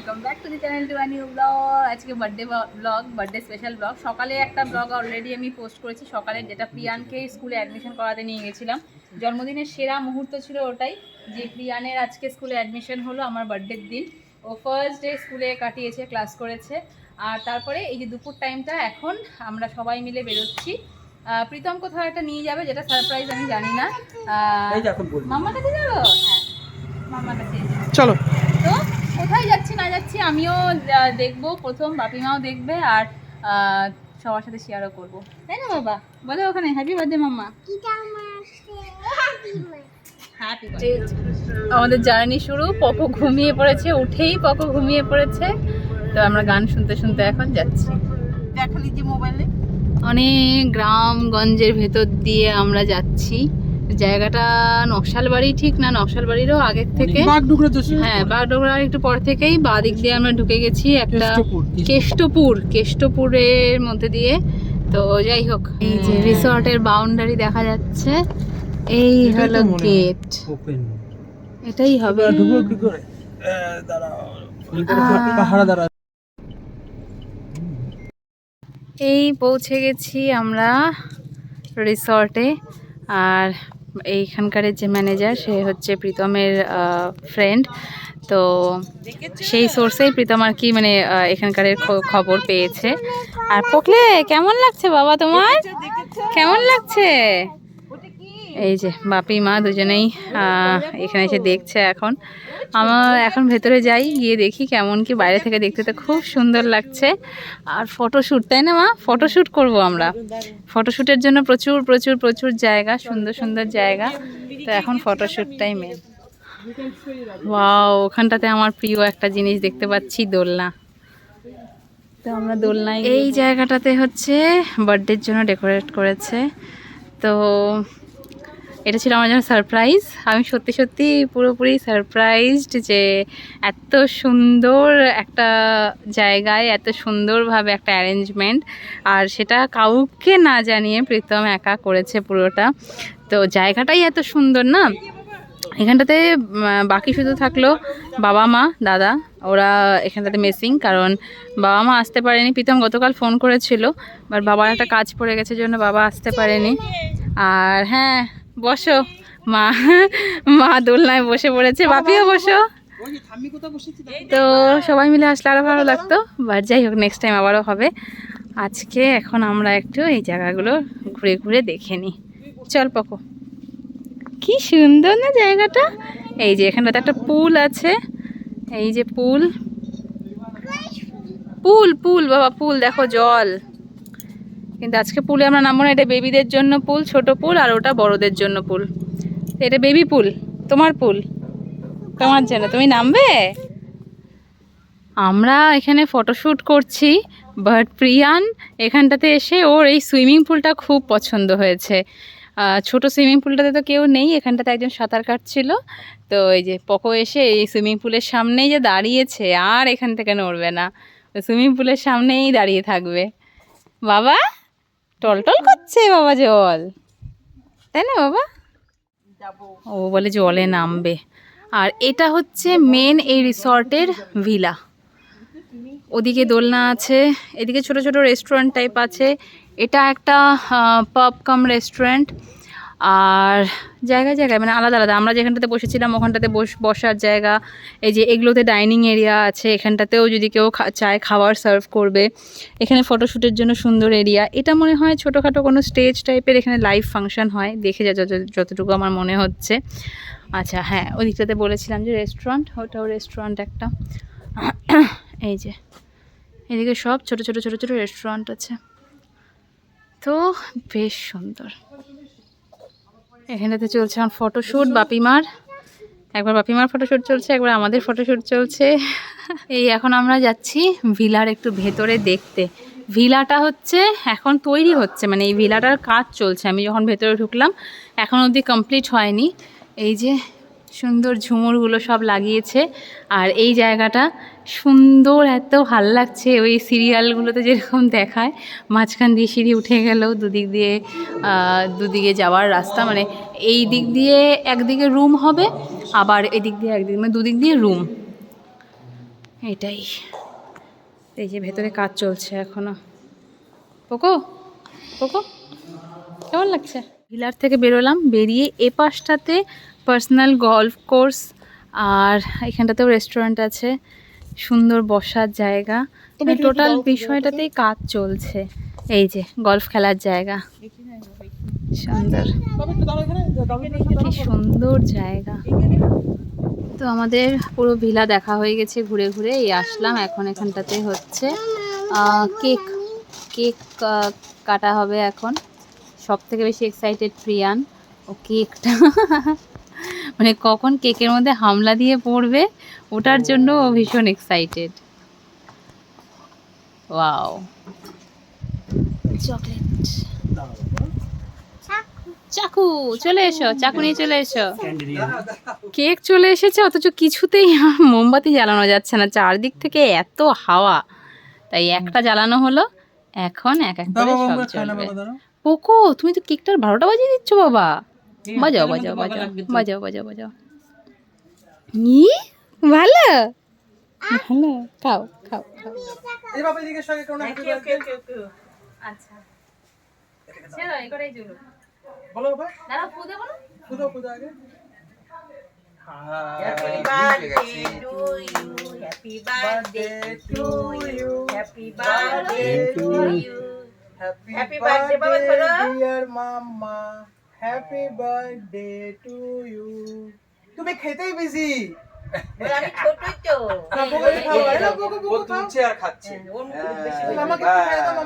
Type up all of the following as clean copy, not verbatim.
Welcome back to the channel to new blog. আজকে birthday special blog. সকালে একটা blog already আমি post করেছি সকালে, যেটা প্রিয়ানকে স্কুলে অ্যাডমিশন করাতে নিয়ে গেছিলাম। জন্মদিনের সেরা মুহূর্ত ছিল ওটাই, যে প্রিয়ানের আজকে স্কুলে অ্যাডমিশন হলো আমার বার্থডের দিন। ও ফার্স্ট ডে স্কুলে কাটিয়েছে, ক্লাস করেছে। আর তারপরে এই যে দুপুর টাইমটা, এখন আমরা সবাই মিলে বেরোচ্ছি। প্রীতম কোথাও একটা নিয়ে যাবে, যেটা সারপ্রাইজ আমি জানি না। মাম্মার কাছে যাবো? হ্যাঁ, মাম্মার কাছে চলো। তো কোথায় যাচ্ছি না যাচ্ছি আমিও দেখবো, প্রথম বাপিমাও দেখবে, আর সবার সাথে শেয়ারও করবো, তাই না বাবা? বলো ওখানে হ্যাপি বার্থডে মাম্মা। আমাদের জার্নি শুরু। পকো ঘুমিয়ে পড়েছে, উঠেই পকো ঘুমিয়ে পড়েছে। তো আমরা গান শুনতে শুনতে এখন যাচ্ছি। দেখালি যে মোবাইলে অনেক গ্রামগঞ্জের ভেতর দিয়ে আমরা যাচ্ছি। জায়গাটা নকশালবাড়ি ঠিক না, নকশালবাড়িরও আগের থেকে। হ্যাঁ, বাগডোগরার একটু পর থেকেই বাঁ দিক দিয়ে আমরা ঢুকে গেছি একটা কেষ্টপুরের মধ্যে দিয়ে। তো যাই হোক, এই যে রিসর্টের বাউন্ডারি দেখা যাচ্ছে, এই হলো গেট, এটাই হবে। এই পৌঁছে গেছি আমরা রিসর্টে। আর এইখানকার যে ম্যানেজার, সে হচ্ছে প্রীতমের ফ্রেন্ড। তো সেই সোর্সেই প্রীতম আর কি মানে এখানকার খবর পেয়েছে। আর পকলে কেমন লাগছে বাবা তোমার? কেমন লাগছে? এই যে বাপি মা দুজনেই এখানে এসে দেখছে। এখন আমার এখন ভেতরে যাই, গিয়ে দেখি কেমন কি। বাইরে থেকে দেখতে তো খুব সুন্দর লাগছে। আর ফটোশ্যুট, তাই না মা? ফটোশ্যুট করব আমরা। ফটোশ্যুটের জন্য প্রচুর প্রচুর প্রচুর জায়গা, সুন্দর সুন্দর জায়গা। তো এখন ফটোশ্যুটটাই মেন। ওয়াও, ওখানটাতে আমার প্রিয় একটা জিনিস দেখতে পাচ্ছি, দোলনা। তো আমরা দোলনায়, এই জায়গাটাতে হচ্ছে বার্থডের জন্য ডেকোরেট করেছে। তো এটা ছিল আমার জন্য সারপ্রাইজ। আমি সত্যি সত্যি পুরোপুরি সারপ্রাইজড যে এত সুন্দর একটা জায়গায় এত সুন্দরভাবে একটা অ্যারেঞ্জমেন্ট, আর সেটা কাউকে না জানিয়ে প্রীতম একা করেছে পুরোটা। তো জায়গাটাই এত সুন্দর না, এখানটাতে বাকি শুধু থাকলো বাবা মা দাদা, ওরা এখানটাতে মিসিং, কারণ বাবা মা আসতে পারেনি। প্রীতম গতকাল ফোন করেছিল, বাট বাবার একটা কাজ পড়ে গেছে জন্য বাবা আসতে পারেনি। আর হ্যাঁ, বসো মা, মা দোলনায় বসে পড়েছে, বাপিও বসো। তো সবাই মিলে আসলে আরও ভালো লাগতো, বাট যাই হোক, নেক্সট টাইম আবারও হবে। আজকে এখন আমরা একটু এই জায়গাগুলো ঘুরে ঘুরে দেখে নিই। চল পকো। কি সুন্দর না জায়গাটা! এই যে এখানটাতে একটা পুল আছে, এই যে পুল পুল পুল বাবা, পুল দেখো, জল। কিন্তু আজকে পুলে আমরা নামবো না, এটা বেবিদের জন্য পুল, ছোট পুল, আর ওটা বড়দের জন্য পুল। এটা বেবি পুল, তোমার পুল, তোমার জন্য, তুমি নামবে। আমরা এখানে ফটোশ্যুট করছি, বাট প্রিয়ান এখানটাতে এসে ওর এই সুইমিং পুলটা খুব পছন্দ হয়েছে। ছোট সুইমিং পুলটাতে তো কেউ নেই, এখানটাতে একজন সাঁতার কাটছিল। তো এই যে পকো এসে এই সুইমিং পুলের সামনেই যে দাঁড়িয়েছে, আর এখান থেকে নড়বে না, সুইমিং পুলের সামনেই দাঁড়িয়ে থাকবে। বাবা টলটল করছে বাবা জল, তাই না বাবা? ও বলে জলে নামবে। আর এটা হচ্ছে মেন এই রিসর্টের ভিলা। ওদিকে দোলনা আছে, এদিকে ছোট ছোট রেস্টুরেন্ট টাইপ আছে। এটা একটা পাব কাম রেস্টুরেন্ট। আর জায়গায় জায়গায় মানে আলাদা আলাদা, আমরা যেখানটাতে বসেছিলাম ওখানটাতে বসার জায়গা। এই যে এগুলোতে ডাইনিং এরিয়া আছে, এখানটাতেও যদি কেউ চায় খাবার সার্ভ করবে। এখানে ফটোশ্যুটের জন্য সুন্দর এরিয়া। এটা মনে হয় ছোটোখাটো কোনো স্টেজ টাইপের, এখানে লাইভ ফাংশন হয়, দেখে যতটুকু আমার মনে হচ্ছে। আচ্ছা হ্যাঁ, ওই দিকটাতে বলেছিলাম যে রেস্টুরেন্ট, ওটাও রেস্টুরেন্ট একটা। এই যে এদিকে সব ছোট ছোট ছোট ছোট রেস্টুরেন্ট আছে। তো বেশ সুন্দর। এখানটাতে চলছে আমার ফটোশ্যুট বাপিমার, একবার বাপিমার ফটোশ্যুট চলছে, একবার আমাদের ফটোশ্যুট চলছে। এই এখন আমরা যাচ্ছি ভিলার একটু ভেতরে দেখতে। ভিলাটা হচ্ছে এখন তৈরি হচ্ছে, মানে এই ভিলাটার কাজ চলছে। আমি যখন ভেতরে ঢুকলাম, এখন অবধি কমপ্লিট হয়নি। এই যে সুন্দর ঝুমুরগুলো সব লাগিয়েছে। আর এই জায়গাটা সুন্দর, এত ভাল লাগছে। ওই সিরিয়ালগুলোতে যেরকম দেখায়, মাঝখান দিয়ে সিঁড়ি উঠে গেলেও দুদিকে যাওয়ার রাস্তা, মানে এই দিক দিয়ে একদিকে রুম হবে, আবার এদিক দিয়ে একদিকে, মানে দুদিক দিয়ে রুম। এটাই, এই যে ভেতরে কাজ চলছে এখনো। পোকো পোকো কেমন লাগছে? ভিলার থেকে বেরোলাম, বেরিয়ে এ পাশটাতে পার্সোনাল গল্ফ কোর্স, আর এখানটাতেও রেস্টুরেন্ট আছে, সুন্দর বসার জায়গা, টোটাল বিষয়টাতেই কাজ চলছে। এই যে গল্ফ খেলার জায়গা, সুন্দর, কি সুন্দর জায়গা। তো আমাদের পুরো ভিলা দেখা হয়ে গেছে, ঘুরে ঘুরে এই আসলাম। এখন এখানটাতে হচ্ছে কেক কেক কাটা হবে এখন। সব থেকে বেশি এক্সাইটেড প্রিয়ান, ও কেকটা মানে কখন কেকের মধ্যে হামলা দিয়ে পড়বে ওটার জন্য ও ভীষণ এক্সাইটেড। ওয়াও, চকলেট, চাকু চলে এসো, চাকু নিয়ে চলে এসো। কেক চলে এসেছে, অথচ কিছুতেই মোমবাতি জ্বালানো যাচ্ছে না, চারদিক থেকে এত হাওয়া, তাই একটা জ্বালানো হলো। এখন এক এক করে সব জ্বলবে। পোকো, তুমি তো কেকটার 12টা বাজিয়ে দিচ্ছ বাবা। বাজাও বাজাও বাজাও বাজাও বাজাও বাজাও। ই ভালো ভালো, খাও খাও খাও। আচ্ছা চলো এই করেই জ্বলুক। বলো বাবা, দাঁড়াও ফুদে বলো, ফুদো ফুদো আগে। Happy birthday to you, happy birthday to you, happy birthday to you, happy birthday বাবা ধরো, dear mama, happy birthday to you. তুমি খেতেই বিজি। বলে আমি ছোটই তো, ও তুলছে আর খাচ্ছে। মামাকে একটু খাইয়ে দাও,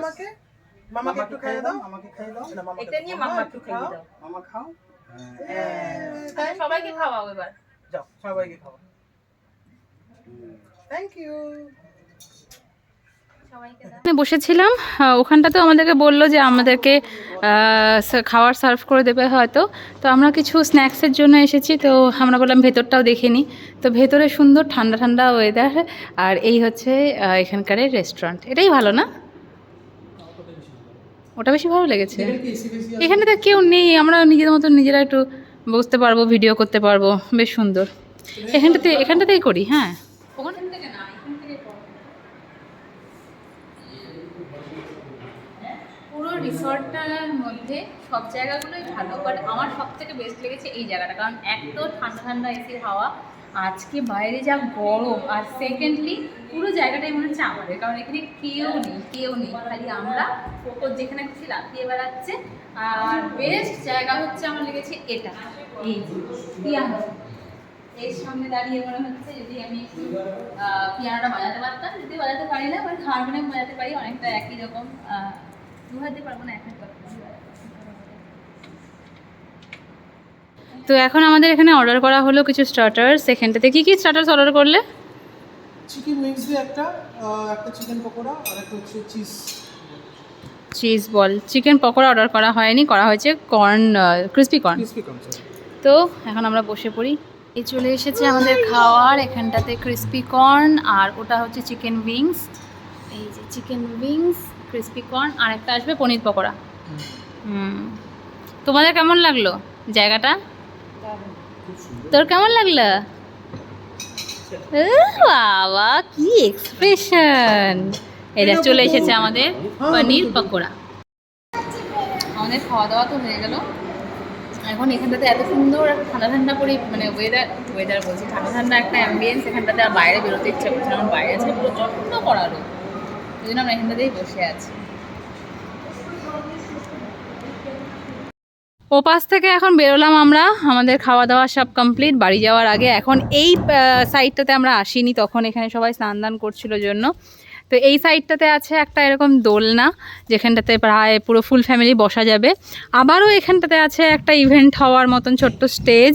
মামাকে একটু খাইয়ে দাও, আমাকে খাইয়ে দাও। এটা নিয়ে মাম্মা একটু খাইয়ে দাও। মামা খাও। সবাইকে খাওয়াও এবার, যাও সবাইকে খাওয়াও। Thank you. বসেছিলাম, ওখানটাতেও আমাদেরকে বললো যে আমাদেরকে খাবার সার্ভ করে দেবে হয়তো। তো আমরা কিছু স্ন্যাক্সের জন্য এসেছি, তো আমরা বললাম ভেতরটাও দেখে নিই। তো ভেতরে সুন্দর ঠান্ডা ঠান্ডা ওয়েদার, আর এই হচ্ছে এখানকার রেস্টুরেন্ট। এটাই ভালো না? ওটা বেশি ভালো লেগেছে। এখানটাতে কেউ নেই, আমরা নিজেদের মতো নিজেরা একটু বসতে পারবো, ভিডিও করতে পারবো, বেশ সুন্দর। এখানটাতেই করি। হ্যাঁ, ওখান থেকে না, এখান থেকে পুরো রিসর্টটার মধ্যে সব জায়গাগুলোই ভালো, বাট আমার সব থেকে বেস্ট লেগেছে এই জায়গাটা, কারণ এক তো ঠান্ডা ঠান্ডা এসির হাওয়া, আজকে বাইরে যা গরম, আর সেকেন্ডলি পুরো জায়গাটাই মনে হচ্ছে আমাদের, কারণ এখানে কেউ নেই, খালি আমরা, ওপর যেখানে খুশি লাফিয়ে বেড়াচ্ছে। আর বেস্ট জায়গা হচ্ছে আমার লেগেছে এটা, এই পিয়ানো, এর সামনে দাঁড়িয়ে মনে হচ্ছে যদি আমি একটু পিয়ানোটা বাজাতে পারতাম, যদি বাজাতে পারি না, বাট হারমোনিয়াম বাজাতে পারি, অনেকটা একই রকম। তো এখন আমাদের এখানে অর্ডার করা হলো কিছু স্টার্টার্স। এখানটাতে কি স্টার্টার্স অর্ডার করলে? চিকেন উইংস দিয়ে একটা চিকেন পকোড়া, আর একটা হচ্ছে cheese ball. Chicken pakora order করা হয়নি, করা হয়েছে কর্ন, ক্রিস্পি কর্ন। তো এখন আমরা বসে পড়ি। এই চলে এসেছে আমাদের খাওয়ার, এখানটাতে ক্রিস্পি কর্ন, আর ওটা হচ্ছে চিকেন উইংস। এই যে চিকেন উইংস, ক্রিস্পি কর্ন, আর একটা আসবে পনির পকোড়া। তোমাদের কেমন লাগলো জায়গাটা? তোর কেমন লাগলো? বাবা কি এক্সপ্রেশন! এটা চলে এসেছে আমাদের পনির পকোড়া। আমাদের খাওয়া দাওয়া তো হয়ে গেল। এখন এখানটাতে এত সুন্দর ঠান্ডা ঠান্ডা করে, মানে ওয়েদার বলছি, ঠান্ডা ঠান্ডা একটা অ্যাম্বিয়েন্স এখানটাতে, আর বাইরে বেরোতে ইচ্ছা করছে না, বাইরে আছে প্রচণ্ড কড়া রোদ, ওই জন্য আমরা এখানটাতেই বসে আছি। ও পাশ থেকে এখন বেরোলাম আমরা, আমাদের খাওয়া দাওয়া সব কমপ্লিট। বাড়ি যাওয়ার আগে এখন এই সাইডটাতে আমরা আসিনি, তখন এখানে সবাই স্নান দান করছিল জন্য। তো এই সাইডটাতে আছে একটা এরকম দোলনা, যেখানটাতে প্রায় পুরো ফুল ফ্যামিলি বসা যাবে। আবারও এখানটাতে আছে একটা ইভেন্ট হওয়ার মতন ছোট্ট স্টেজ,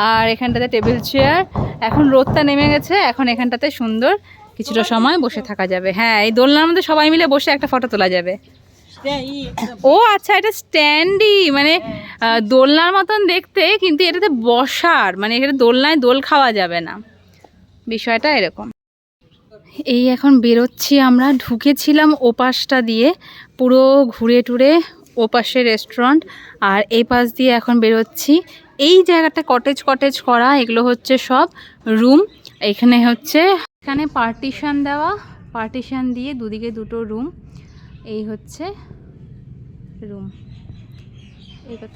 আর এখানটাতে টেবিল চেয়ার। এখন রোদটা নেমে গেছে, এখন এখানটাতে সুন্দর কিছুটা সময় বসে থাকা যাবে। হ্যাঁ, এই দোলনার মধ্যে সবাই মিলে বসে একটা ফটো তোলা যাবে। ও আচ্ছা, এটা স্ট্যান্ডই, মানে দোলনার মতন দেখতে, কিন্তু এটাতে বসার, মানে এখানে দোলনায় দোল খাওয়া যাবে না, বিষয়টা এরকম। এই এখন বেরোচ্ছি আমরা, ঢুকেছিলাম ওপাশটা দিয়ে, পুরো ঘুরে টুরে ওপাশে রেস্টুরেন্ট, আর এই পাশ দিয়ে এখন বেরোচ্ছি। এই জায়গাটা কটেজ করা, এগুলো হচ্ছে সব রুম। এখানে হচ্ছে এখানে পার্টিশন দেওয়া, পার্টিশন দিয়ে দুদিকে দুটো রুম। এই হচ্ছে রুম।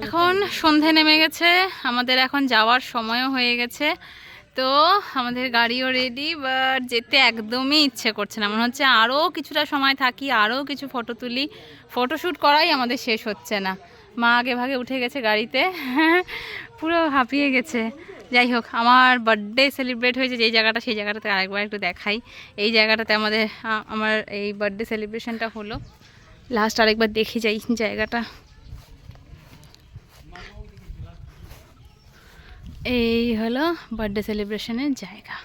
এখন সন্ধে নেমে গেছে, আমাদের এখন যাওয়ার সময়ও হয়ে গেছে। তো আমাদের গাড়িও রেডি, বাট যেতে একদমই ইচ্ছে করছে না। মনে হচ্ছে আরও কিছুটা সময় থাকি, আরও কিছু ফটো তুলি। ফটোশ্যুট করাই আমাদের শেষ হচ্ছে না। মা আগে ভাগে উঠে গেছে গাড়িতে, পুরো হাঁপিয়ে গেছে। যাই হোক, আমার বার্থডে সেলিব্রেট হয়েছে যেই জায়গাটা, সেই জায়গাটাতে আরেকবার একটু দেখাই। এই জায়গাটাতে আমার এই বার্থডে সেলিব্রেশনটা হলো। লাস্ট আরেকবার দেখে যাই জায়গাটা। এই হলো বার্থডে সেলিব্রেশনের জায়গা।